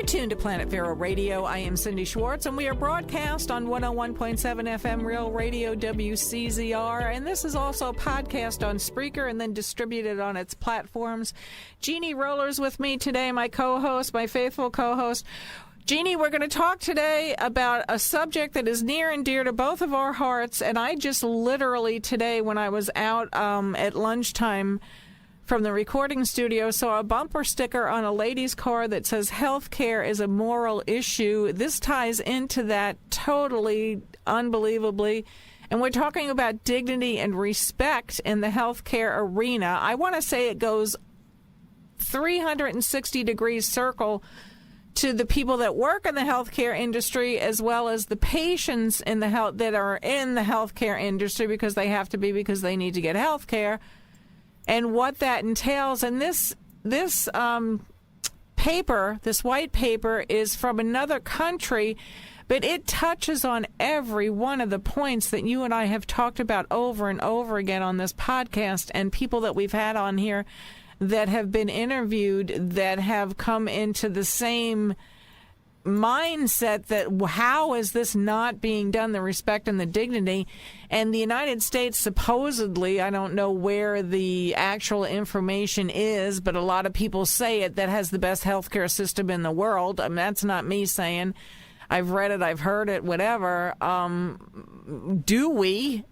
tuned to Planet Vero Radio. I am Cindy Schwartz, and we are broadcast on 101.7 FM Real Radio WCZR. And this is also a podcast on Spreaker and then distributed on its platforms. Jeannie Roller's with me today, my co-host, my faithful co-host. Jeannie, we're going to talk today about a subject that is near and dear to both of our hearts. And I just literally today, when I was out at lunchtime from the recording studio, saw a bumper sticker on a lady's car that says healthcare is a moral issue. This ties into that totally unbelievably. And we're talking about dignity and respect in the healthcare arena. I want to say it goes 360 degrees circle to the people that work in the healthcare industry, as well as the patients in the health that are in the healthcare industry, because they have to be, because they need to get healthcare, and what that entails. And this paper, this white paper, is from another country, but it touches on every one of the points that you and I have talked about over and over again on this podcast, and people that we've had on here that have been interviewed that have come into the same mindset that how is this not being done, the respect and the dignity. And the United States supposedly, I don't know where the actual information is, but a lot of people say it, that has the best healthcare system in the world. I mean, that's not me saying. I've read it, I've heard it, whatever. Do we?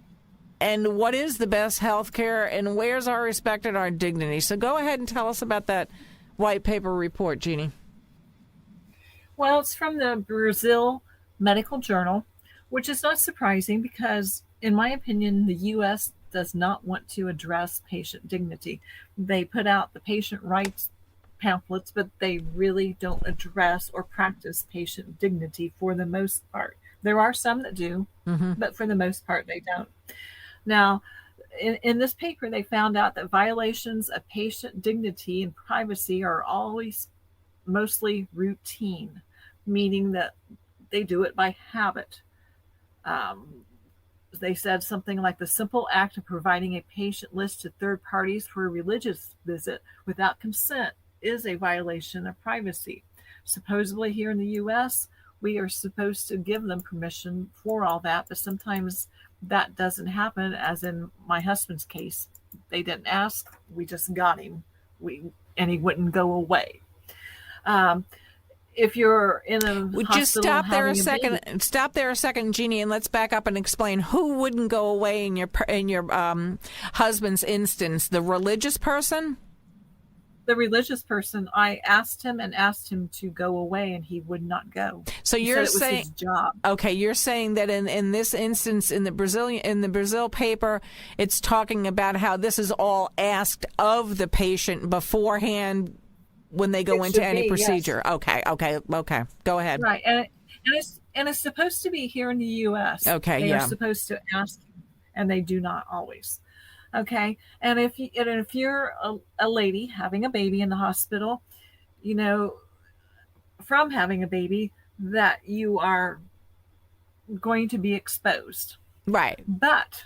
And what is the best healthcare, and where's our respect and our dignity? So go ahead and tell us about that white paper report, Jeannie. Well, it's from the Brazil Medical Journal, which is not surprising because, in my opinion, the U.S. does not want to address patient dignity. They put out the patient rights pamphlets, but they really don't address or practice patient dignity for the most part. There are some that do, but for the most part, they don't. Now, in this paper, they found out that violations of patient dignity and privacy are always mostly routine, meaning that they do it by habit. They said something like the simple act of providing a patient list to third parties for a religious visit without consent is a violation of privacy. Supposedly here in the U.S., we are supposed to give them permission for all that, but sometimes that doesn't happen, as in my husband's case. They didn't ask, we just got him, and he wouldn't go away. If you're in a Would hospital, you stop there a second? baby, Stop there a second, Jeannie, and let's back up and explain who wouldn't go away in your husband's instance. The religious person. The religious person, I asked him to go away, and he would not go. So He you're said it was saying, his job. okay, you're saying that in this instance, in the Brazil paper, it's talking about how this is all asked of the patient beforehand when they go into any procedure. Yes. Okay. Go ahead. Right, and it's supposed to be here in the U.S. Okay, they are supposed to ask, and they do not always. Okay, and if you're a lady having a baby in the hospital, you know, from having a baby, that you are going to be exposed. Right. But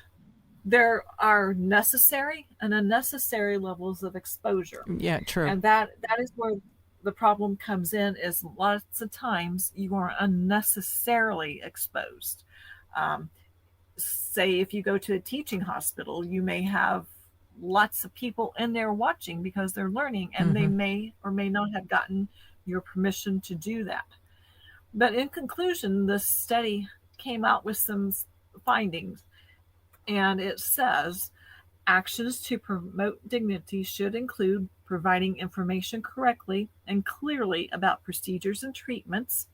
there are necessary and unnecessary levels of exposure. Yeah, true. And that is where the problem comes in, is lots of times you are unnecessarily exposed. Say if you go to a teaching hospital, you may have lots of people in there watching because they're learning, and they may or may not have gotten your permission to do that. But in conclusion, this study came out with some findings, and it says actions to promote dignity should include providing information correctly and clearly about procedures and treatments,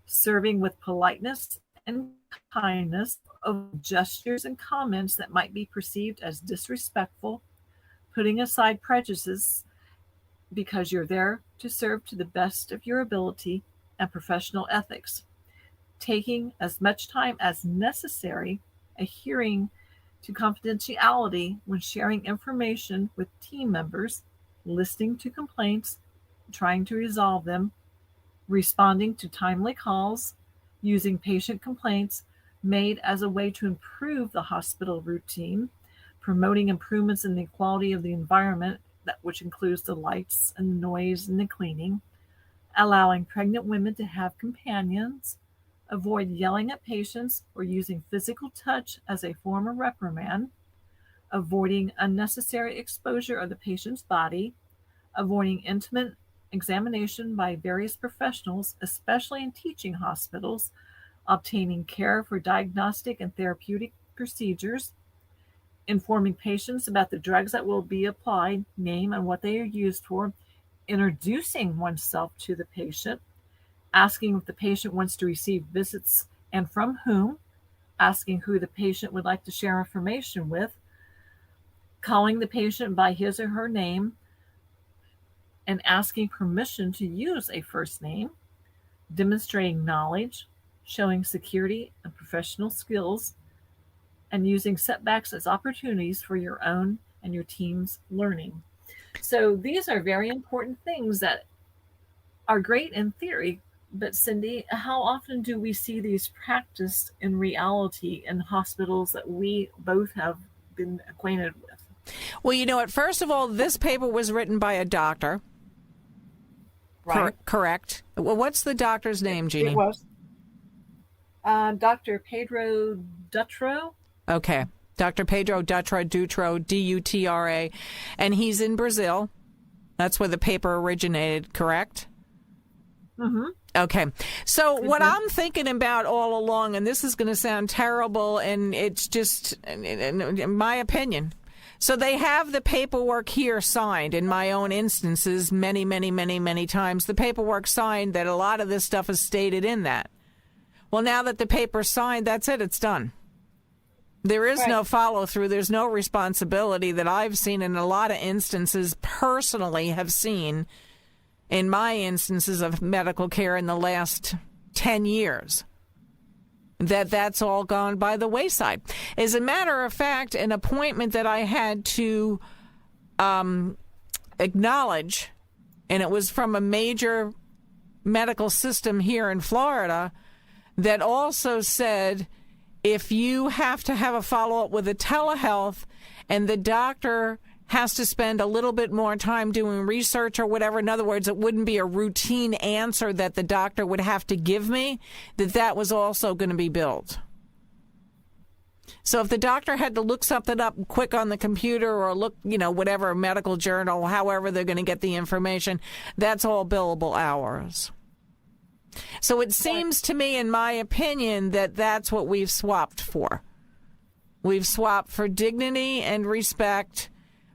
serving with politeness and kindness of gestures and comments that might be perceived as disrespectful, putting aside prejudices because you're there to serve to the best of your ability, and professional ethics, taking as much time as necessary, adhering to confidentiality when sharing information with team members, listening to complaints, trying to resolve them, responding to timely calls, using patient complaints made as a way to improve the hospital routine, promoting improvements in the quality of the environment, which includes the lights and the noise and the cleaning, allowing pregnant women to have companions, avoid yelling at patients or using physical touch as a form of reprimand, avoiding unnecessary exposure of the patient's body, avoiding intimate examination by various professionals, especially in teaching hospitals, obtaining care for diagnostic and therapeutic procedures, informing patients about the drugs that will be applied, name and what they are used for, introducing oneself to the patient, asking if the patient wants to receive visits and from whom, asking who the patient would like to share information with, calling the patient by his or her name, and asking permission to use a first name, demonstrating knowledge, showing security and professional skills, and using setbacks as opportunities for your own and your team's learning. So these are very important things that are great in theory, but Cindy, how often do we see these practiced in reality in hospitals that we both have been acquainted with? Well, you know what? First of all, this paper was written by a doctor. Right. Correct. Well, what's the doctor's name, Jeannie? It was Dr. Pedro Dutra. Okay. Dr. Pedro Dutra, Dutra, and he's in Brazil. That's where the paper originated, correct? Mm-hmm. Okay. So what I'm thinking about all along, and this is going to sound terrible, and it's just, in my opinion. So they have the paperwork here signed. In my own instances, many, many, many, many times, the paperwork signed that a lot of this stuff is stated in that. Well, now that the paper's signed, that's it. It's done. There is no follow-through. There's no responsibility that I've seen in a lot of instances, personally have seen in my instances of medical care in the last 10 years. That's all gone by the wayside. As a matter of fact, an appointment that I had to acknowledge, and it was from a major medical system here in Florida, that also said, if you have to have a follow-up with a telehealth and the doctor has to spend a little bit more time doing research or whatever, in other words, it wouldn't be a routine answer that the doctor would have to give me, that was also going to be billed. So if the doctor had to look something up quick on the computer or look, whatever, medical journal, however they're going to get the information, that's all billable hours. So it seems to me, in my opinion, that that's what we've swapped for. We've swapped for dignity and respect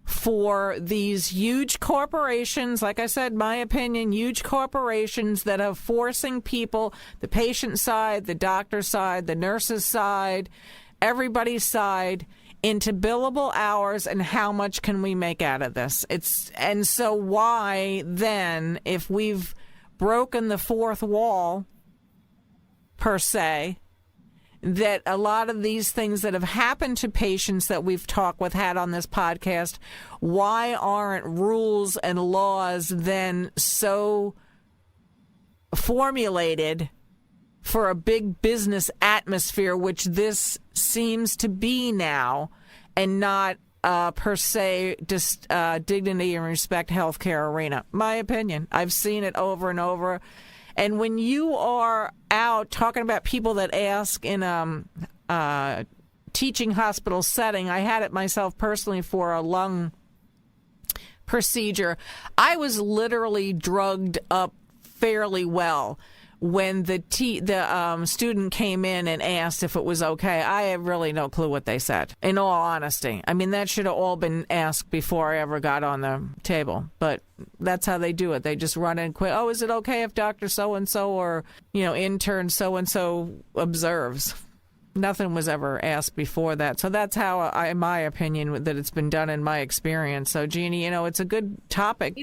for these huge corporations, like I said, my opinion, huge corporations that are forcing people, the patient side, the doctor side, the nurse's side, everybody's side, into billable hours and how much can we make out of this. And so why then, if we've broken the fourth wall, per se, that a lot of these things that have happened to patients that we've had on this podcast, why aren't rules and laws then so formulated for a big business atmosphere, which this seems to be now, and not per se just dignity and respect healthcare arena? My opinion. I've seen it over and over. And when you are out talking about people that ask in a teaching hospital setting, I had it myself personally for a lung procedure. I was literally drugged up fairly well when the student came in and asked if it was okay. I have really no clue what they said, in all honesty. I mean, that should have all been asked before I ever got on the table. But that's how they do it. They just run in quick. Oh, is it okay if Dr. So-and-so or, intern so-and-so observes? Nothing was ever asked before that. So that's how, in my opinion, that it's been done in my experience. So, Jeannie, it's a good topic.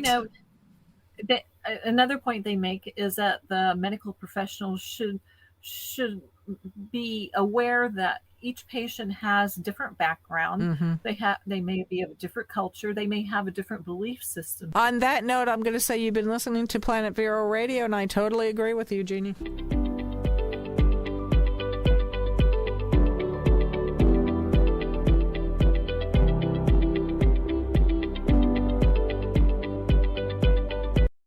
Another point they make is that the medical professionals should be aware that each patient has different background. Mm-hmm. They may be of a different culture. They may have a different belief system. On that note, I'm going to say you've been listening to Planet Vero Radio, and I totally agree with you, Jeannie.